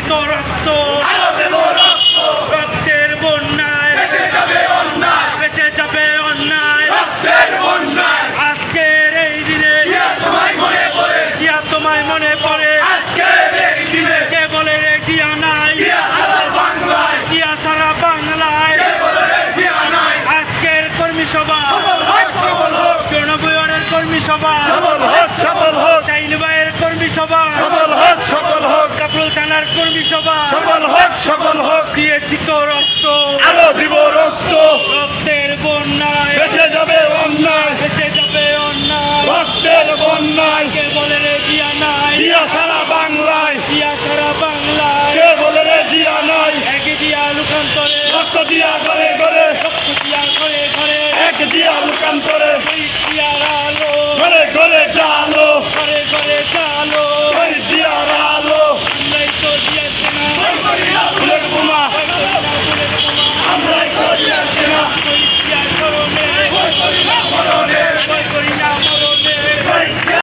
রক্ত রক্ত রক্তের বন্যায় ভেসে যাবে অন্যায় আজকের এই দিনে জিয়া তোমায় মনে পড়ে কে বলে রে জিয়া নাই জিয়া সারা বাংলায় আজকের কর্মী সভা জনবয়নের কর্মী সভা শাহিন ভাইয়ের কর্মী সভা কাপড় থানার কর্মী সভা দিয়েছি তো রক্ত আরো দিব রক্ত রক্তের বন্যায় ভেসে যাবে অন্যায় ভেসে যাবে অন্যায় রক্তের বন্যায় কে বলে রে জিয়া নাই জিয়া সারা বাংলায় জিয়া সারা বাংলায় কে বলে রে জিয়া নাই এক জিয়া লুকান্তরে রক্ত দিয়া ঘরে ঘরে রক্ত জিয়া ঘরে ঘরে এক জিয়া লুকান্তরে শহীদ জিয়ার আলো ঘরে ঘরে জালো ঘরে ঘরে জালো শহীদ জিয়ার আলো